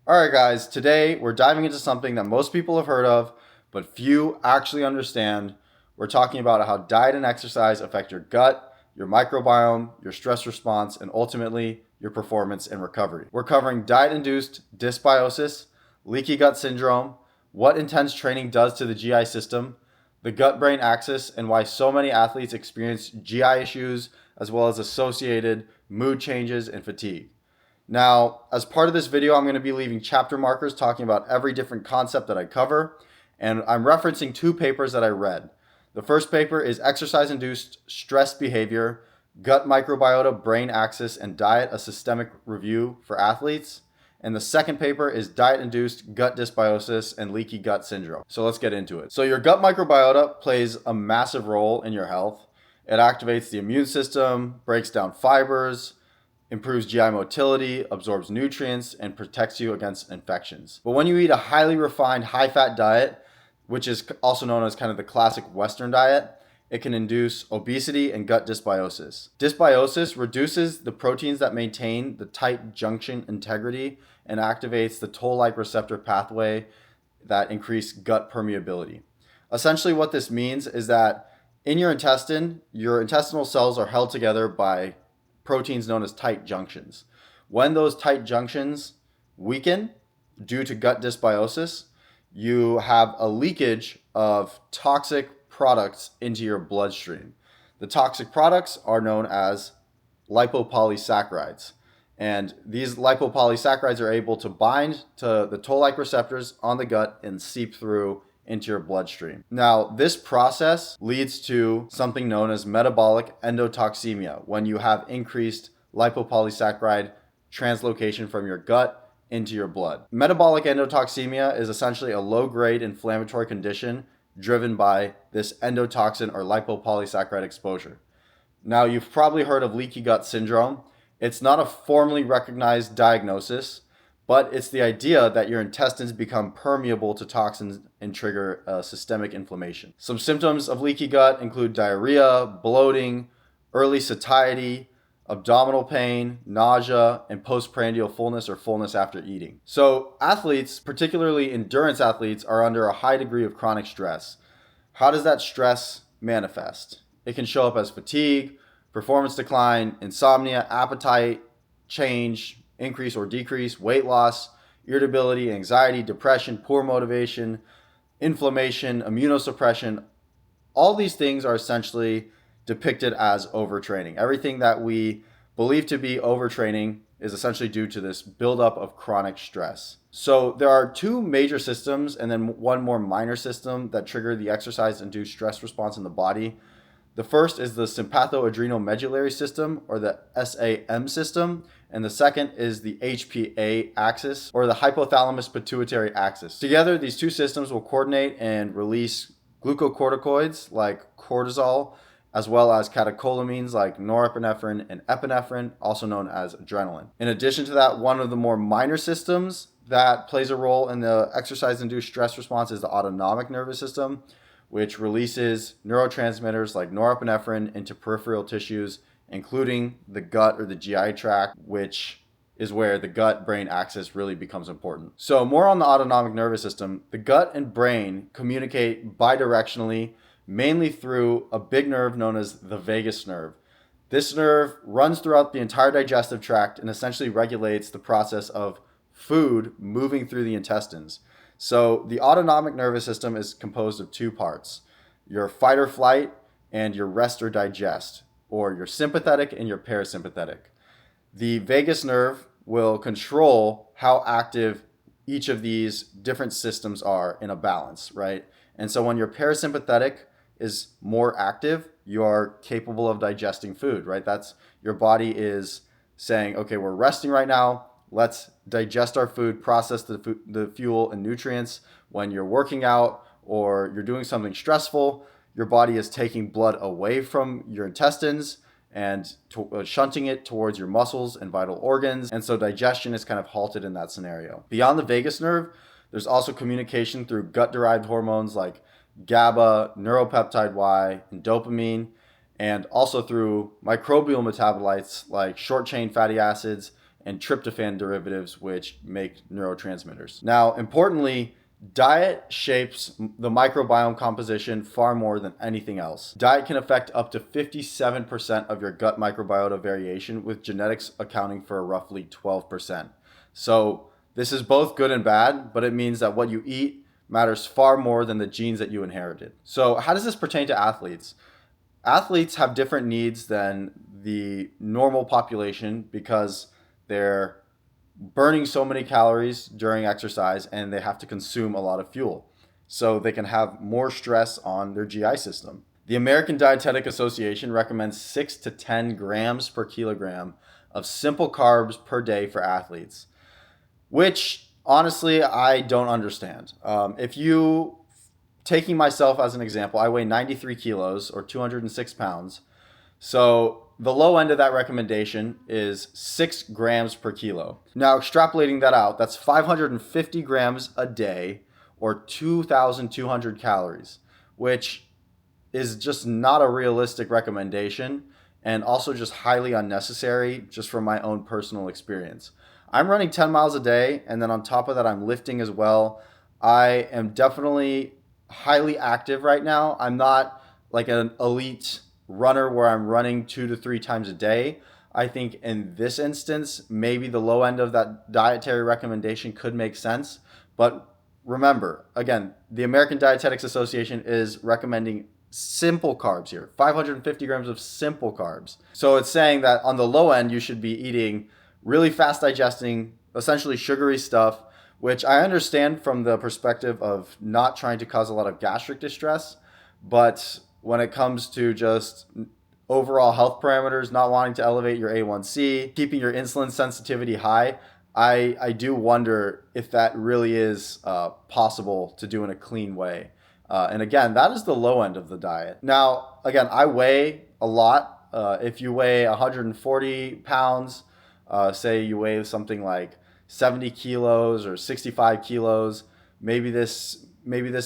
Alright guys, today we're diving into something that most people have heard of, but few actually understand. We're talking about how diet and exercise affect your gut, your microbiome, your stress response, and ultimately your performance and recovery. We're covering diet-induced dysbiosis, leaky gut syndrome, what intense training does to the GI system, the gut-brain axis, and why so many athletes experience GI issues as well as associated mood changes and fatigue. Now, as part of this video, I'm going to be leaving chapter markers talking about every different concept that I cover, and I'm referencing two papers that I read. The first paper is Exercise-Induced Stress Behavior, Gut Microbiota, Brain Axis, and Diet, a Systemic Review for Athletes. And the second paper is Diet-Induced Gut Dysbiosis and Leaky Gut Syndrome. So let's get into it. So your gut microbiota plays a massive role in your health. It activates the immune system, breaks down fibers, improves GI motility, absorbs nutrients, and protects you against infections. But when you eat a highly refined, high-fat diet, which is also known as kind of the classic Western diet, it can induce obesity and gut dysbiosis. Dysbiosis reduces the proteins that maintain the tight junction integrity and activates the toll-like receptor pathway that increase gut permeability. Essentially what this means is that in your intestinal cells are held together by proteins known as tight junctions. When those tight junctions weaken due to gut dysbiosis, you have a leakage of toxic products into your bloodstream. The toxic products are known as lipopolysaccharides. And these lipopolysaccharides are able to bind to the toll-like receptors on the gut and seep through into your bloodstream. Now, this process leads to something known as metabolic endotoxemia, when you have increased lipopolysaccharide translocation from your gut into your blood. Metabolic endotoxemia is essentially a low-grade inflammatory condition driven by this endotoxin or lipopolysaccharide exposure. Now, you've probably heard of leaky gut syndrome. It's not a formally recognized diagnosis, but it's the idea that your intestines become permeable to toxins and trigger systemic inflammation. Some symptoms of leaky gut include diarrhea, bloating, early satiety, abdominal pain, nausea, and postprandial fullness or fullness after eating. So athletes, particularly endurance athletes, are under a high degree of chronic stress. How does that stress manifest? It can show up as fatigue, performance decline, insomnia, appetite change, increase or decrease, weight loss, irritability, anxiety, depression, poor motivation, inflammation, immunosuppression. All these things are essentially depicted as overtraining. Everything that we believe to be overtraining is essentially due to this buildup of chronic stress. So there are two major systems and then one more minor system that trigger the exercise-induced stress response in the body. The first is the sympathoadrenomedullary system, or the SAM system, and the second is the HPA axis, or the hypothalamus pituitary axis. Together, these two systems will coordinate and release glucocorticoids like cortisol, as well as catecholamines like norepinephrine and epinephrine, also known as adrenaline. In addition to that, one of the more minor systems that plays a role in the exercise-induced stress response is the autonomic nervous system, which releases neurotransmitters like norepinephrine into peripheral tissues, including the gut or the GI tract, which is where the gut-brain axis really becomes important. So more on the autonomic nervous system, the gut and brain communicate bidirectionally, mainly through a big nerve known as the vagus nerve. This nerve runs throughout the entire digestive tract and essentially regulates the process of food moving through the intestines. So the autonomic nervous system is composed of two parts: your fight or flight and your rest or digest, or your sympathetic and your parasympathetic. The vagus nerve will control how active each of these different systems are in a balance, right? And so when your parasympathetic is more active, you're capable of digesting food, right? That's your body is saying, okay, we're resting right now. Let's digest our food, process the fuel and nutrients. When you're working out or you're doing something stressful, your body is taking blood away from your intestines and shunting it towards your muscles and vital organs. And so digestion is kind of halted in that scenario. Beyond the vagus nerve, there's also communication through gut-derived hormones like GABA, neuropeptide Y, and dopamine, and also through microbial metabolites like short-chain fatty acids and tryptophan derivatives, which make neurotransmitters. Now, importantly, diet shapes the microbiome composition far more than anything else. Diet can affect up to 57% of your gut microbiota variation, with genetics accounting for roughly 12%. So this is both good and bad, but it means that what you eat matters far more than the genes that you inherited. So how does this pertain to athletes? Athletes have different needs than the normal population because they're burning so many calories during exercise and they have to consume a lot of fuel. So they can have more stress on their GI system. The American Dietetic Association recommends 6 to 10 grams per kilogram of simple carbs per day for athletes, which honestly I don't understand. Taking myself as an example, I weigh 93 kilos or 206 pounds. So the low end of that recommendation is 6 grams per kilo. Now, extrapolating that out, that's 550 grams a day or 2,200 calories, which is just not a realistic recommendation and also just highly unnecessary just from my own personal experience. I'm running 10 miles a day, and then on top of that, I'm lifting as well. I am definitely highly active right now. I'm not like an elite runner where I'm running 2 to 3 times a day. I think in this instance, maybe the low end of that dietary recommendation could make sense. But remember, again, the American Dietetics Association is recommending simple carbs here, 550 grams of simple carbs. So it's saying that on the low end, you should be eating really fast digesting, essentially sugary stuff, which I understand from the perspective of not trying to cause a lot of gastric distress. But when it comes to just overall health parameters, not wanting to elevate your A1C, keeping your insulin sensitivity high, I do wonder if that really is possible to do in a clean way. And again, that is the low end of the diet. Now, again, I weigh a lot. If you weigh 140 pounds, say you weigh something like 70 kilos or 65 kilos, maybe this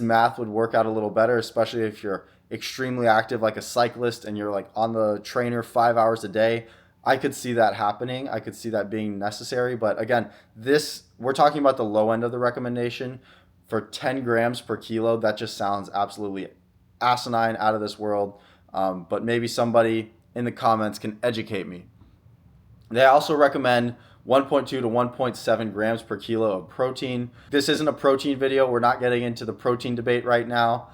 math would work out a little better, especially if you're extremely active like a cyclist and you're like on the trainer 5 hours a day. I could see that happening. I could see that being necessary. But again, we're talking about the low end of the recommendation. For 10 grams per kilo, that just sounds absolutely asinine, out of this world. But maybe somebody in the comments can educate me. They also recommend 1.2 to 1.7 grams per kilo of protein. This isn't a protein video. We're not getting into the protein debate right now.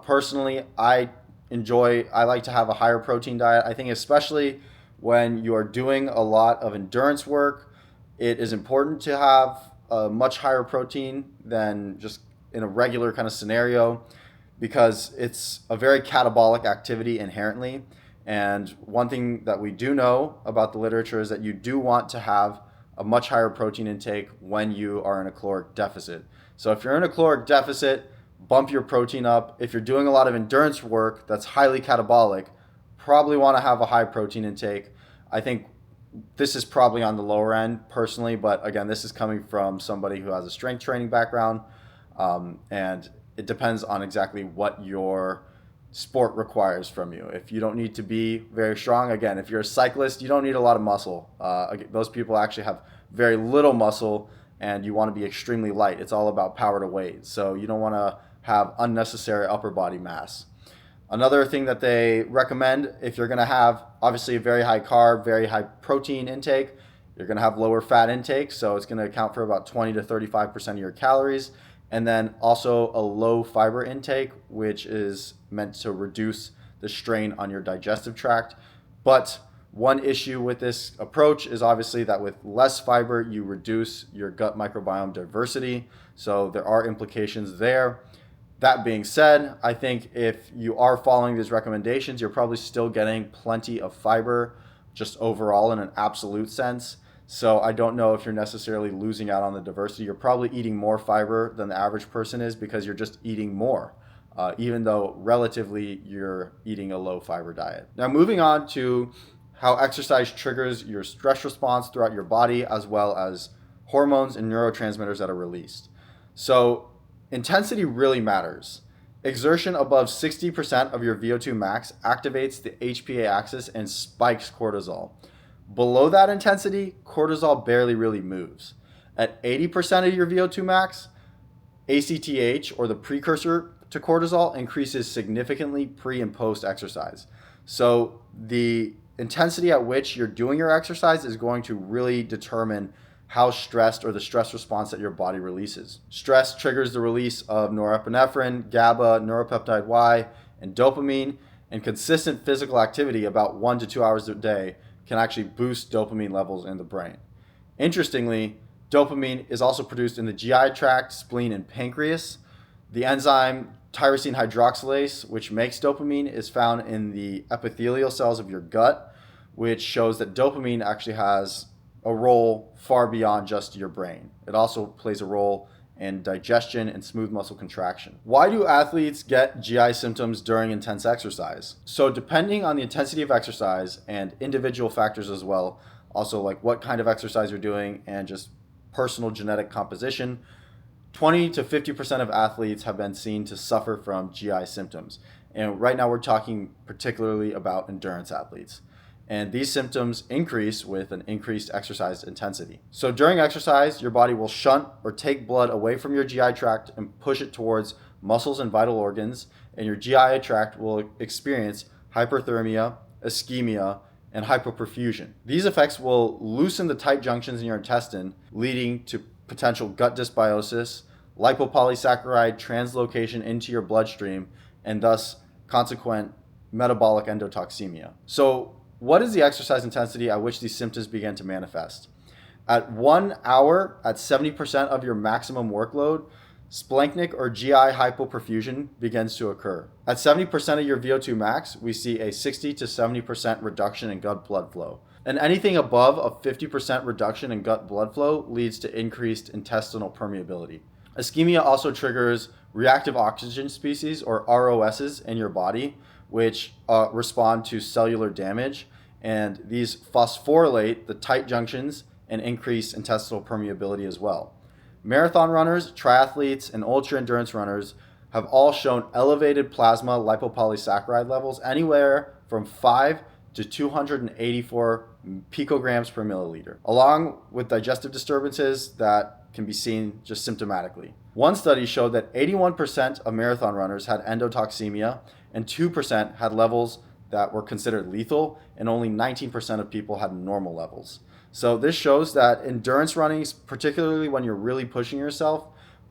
Personally, I like to have a higher protein diet. I think especially when you are doing a lot of endurance work, it is important to have a much higher protein than just in a regular kind of scenario, because it's a very catabolic activity inherently. And one thing that we do know about the literature is that you do want to have a much higher protein intake when you are in a caloric deficit. So if you're in a caloric deficit, bump your protein up. If you're doing a lot of endurance work that's highly catabolic, probably want to have a high protein intake. I think this is probably on the lower end personally, but again, this is coming from somebody who has a strength training background, and it depends on exactly what your sport requires from you. If you don't need to be very strong, again, if you're a cyclist, you don't need a lot of muscle. Those people actually have very little muscle, and you want to be extremely light. It's all about power to weight. So you don't want to have unnecessary upper body mass. Another thing that they recommend, if you're going to have obviously a very high carb, very high protein intake, you're going to have lower fat intake. So it's going to account for about 20 to 35% of your calories. And then also a low fiber intake, which is meant to reduce the strain on your digestive tract. But one issue with this approach is obviously that with less fiber, you reduce your gut microbiome diversity. So there are implications there. That being said, I think if you are following these recommendations, you're probably still getting plenty of fiber just overall in an absolute sense. So I don't know if you're necessarily losing out on the diversity. You're probably eating more fiber than the average person is because you're just eating more, even though relatively you're eating a low fiber diet. Now, moving on to how exercise triggers your stress response throughout your body, as well as hormones and neurotransmitters that are released. So intensity really matters. Exertion above 60% of your VO2 max activates the HPA axis and spikes cortisol. Below that intensity, cortisol barely really moves. At 80% of your VO2 max, ACTH, or the precursor to cortisol, increases significantly pre and post exercise. So the intensity at which you're doing your exercise is going to really determine how stressed or the stress response that your body releases. Stress triggers the release of norepinephrine, GABA, neuropeptide Y, and dopamine, and consistent physical activity about 1 to 2 hours a day can actually boost dopamine levels in the brain. Interestingly, dopamine is also produced in the GI tract, spleen, and pancreas. The enzyme tyrosine hydroxylase, which makes dopamine, is found in the epithelial cells of your gut, which shows that dopamine actually has a role far beyond just your brain. It also plays a role in digestion and smooth muscle contraction. Why do athletes get GI symptoms during intense exercise? So depending on the intensity of exercise and individual factors as well, also like what kind of exercise you're doing and just personal genetic composition, 20 to 50% of athletes have been seen to suffer from GI symptoms. And right now we're talking particularly about endurance athletes. And these symptoms increase with an increased exercise intensity. So during exercise, your body will shunt or take blood away from your GI tract and push it towards muscles and vital organs, and your GI tract will experience hyperthermia, ischemia, and hypoperfusion. These effects will loosen the tight junctions in your intestine, leading to potential gut dysbiosis, lipopolysaccharide translocation into your bloodstream, and thus consequent metabolic endotoxemia. So what is the exercise intensity at which these symptoms begin to manifest? At 1 hour, at 70% of your maximum workload, splanchnic or GI hypoperfusion begins to occur. At 70% of your VO2 max, we see a 60 to 70% reduction in gut blood flow. And anything above a 50% reduction in gut blood flow leads to increased intestinal permeability. Ischemia also triggers reactive oxygen species, or ROSs, in your body, which respond to cellular damage, and these phosphorylate the tight junctions and increase intestinal permeability as well. Marathon runners, triathletes, and ultra-endurance runners have all shown elevated plasma lipopolysaccharide levels anywhere from 5 to 284 picograms per milliliter, along with digestive disturbances that can be seen just symptomatically. One study showed that 81% of marathon runners had endotoxemia and 2% had levels that were considered lethal, and only 19% of people had normal levels. So this shows that endurance running, particularly when you're really pushing yourself,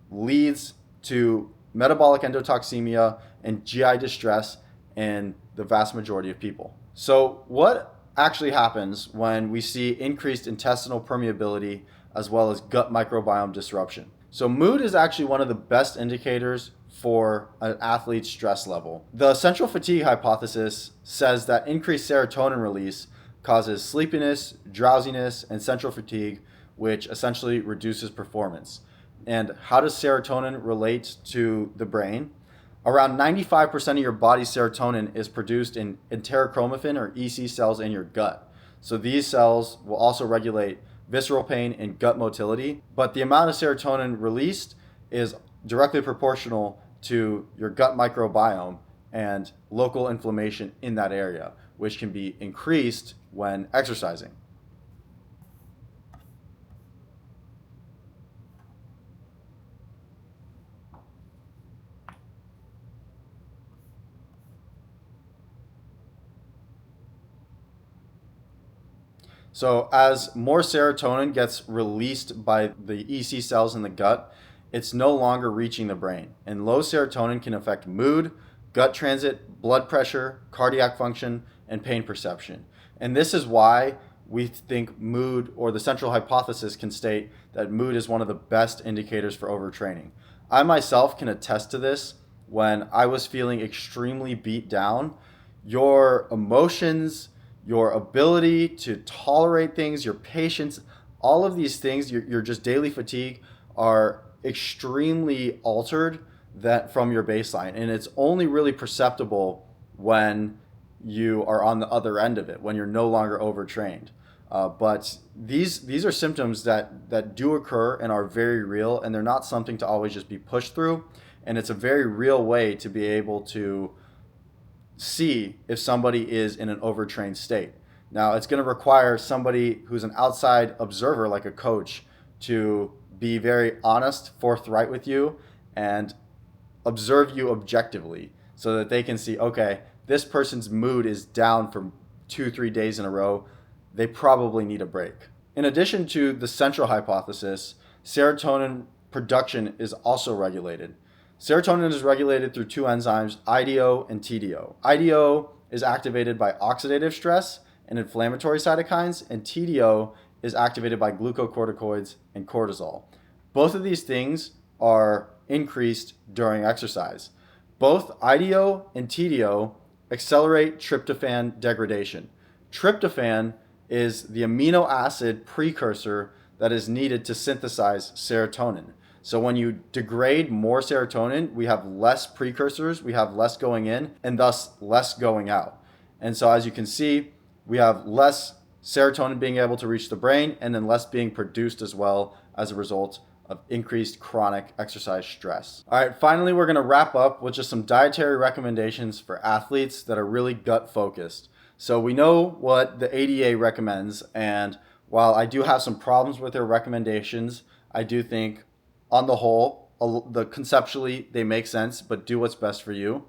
leads to metabolic endotoxemia and GI distress in the vast majority of people. So what actually happens when we see increased intestinal permeability as well as gut microbiome disruption? So mood is actually one of the best indicators for an athlete's stress level. The central fatigue hypothesis says that increased serotonin release causes sleepiness, drowsiness, and central fatigue, which essentially reduces performance. And how does serotonin relate to the brain? Around 95% of your body's serotonin is produced in enterochromaffin, or EC cells, in your gut. So these cells will also regulate visceral pain and gut motility, but the amount of serotonin released is directly proportional to your gut microbiome and local inflammation in that area, which can be increased when exercising. So as more serotonin gets released by the EC cells in the gut, it's no longer reaching the brain. And low serotonin can affect mood, gut transit, blood pressure, cardiac function, and pain perception. And this is why we think mood, or the central hypothesis can state that mood is one of the best indicators for overtraining. I myself can attest to this. When I was feeling extremely beat down, your emotions, your ability to tolerate things, your patience, all of these things, your just daily fatigue are extremely altered that from your baseline. And it's only really perceptible when you are on the other end of it, when you're no longer overtrained. But these are symptoms that do occur and are very real, and they're not something to always just be pushed through. And it's a very real way to be able to see if somebody is in an overtrained state. Now, it's going to require somebody who's an outside observer, like a coach, to be very honest, forthright with you, and observe you objectively so that they can see, okay, this person's mood is down for 2-3 days in a row. They probably need a break. In addition to the central hypothesis, serotonin production is also regulated. Serotonin is regulated through two enzymes, IDO and TDO. IDO is activated by oxidative stress and inflammatory cytokines, and TDO is activated by glucocorticoids and cortisol. Both of these things are increased during exercise. Both IDO and TDO accelerate tryptophan degradation. Tryptophan is the amino acid precursor that is needed to synthesize serotonin. So when you degrade more serotonin, we have less precursors, we have less going in, and thus less going out. And so as you can see, we have less serotonin being able to reach the brain, and then less being produced as well as a result of increased chronic exercise stress. All right, finally, we're gonna wrap up with just some dietary recommendations for athletes that are really gut focused. So we know what the ADA recommends, and while I do have some problems with their recommendations, I do think on the whole, conceptually they make sense, but do what's best for you.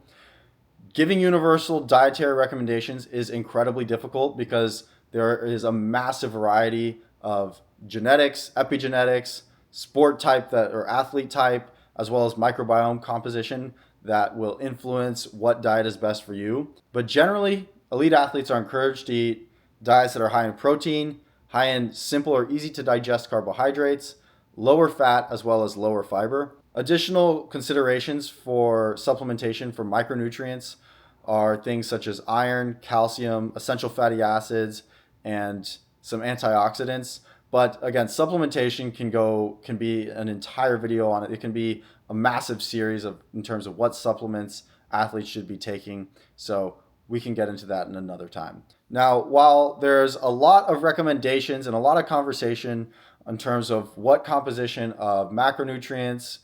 Giving universal dietary recommendations is incredibly difficult because there is a massive variety of genetics, epigenetics, sport type or athlete type, as well as microbiome composition that will influence what diet is best for you. But generally, elite athletes are encouraged to eat diets that are high in protein, high in simple or easy to digest carbohydrates, lower fat, as well as lower fiber. Additional considerations for supplementation for micronutrients are things such as iron, calcium, essential fatty acids, and some antioxidants. But again, supplementation can be an entire video on it. It can be a massive series in terms of what supplements athletes should be taking. So we can get into that in another time. Now, while there's a lot of recommendations and a lot of conversation in terms of what composition of macronutrients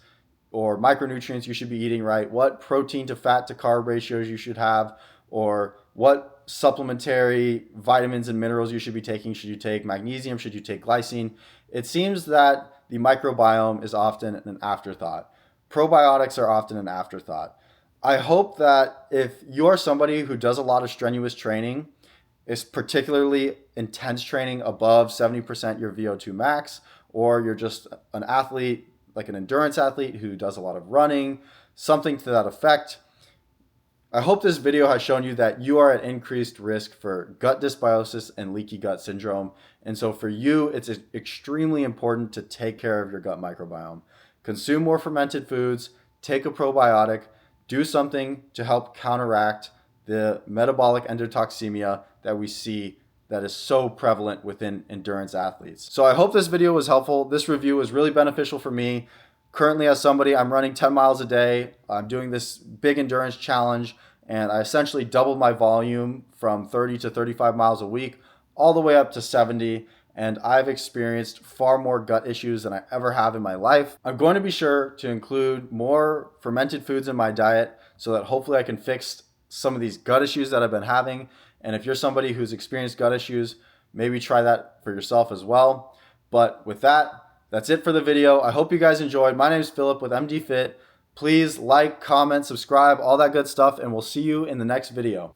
or micronutrients you should be eating, right? What protein to fat to carb ratios you should have, or what supplementary vitamins and minerals you should be taking. Should you take magnesium? Should you take glycine? It seems that the microbiome is often an afterthought. Probiotics are often an afterthought. I hope that if you're somebody who does a lot of strenuous training, is particularly intense training above 70% your VO2 max, or you're just an athlete, like an endurance athlete who does a lot of running, something to that effect. I hope this video has shown you that you are at increased risk for gut dysbiosis and leaky gut syndrome. And so for you, it's extremely important to take care of your gut microbiome. Consume more fermented foods, take a probiotic, do something to help counteract the metabolic endotoxemia that we see that is so prevalent within endurance athletes. So I hope this video was helpful. This review was really beneficial for me. Currently, as somebody, I'm running 10 miles a day. I'm doing this big endurance challenge, and I essentially doubled my volume from 30 to 35 miles a week, all the way up to 70. And I've experienced far more gut issues than I ever have in my life. I'm going to be sure to include more fermented foods in my diet so that hopefully I can fix some of these gut issues that I've been having. And if you're somebody who's experienced gut issues, maybe try that for yourself as well. But with that, that's it for the video. I hope you guys enjoyed. My name is Philip with MD Fit. Please like, comment, subscribe, all that good stuff, and we'll see you in the next video.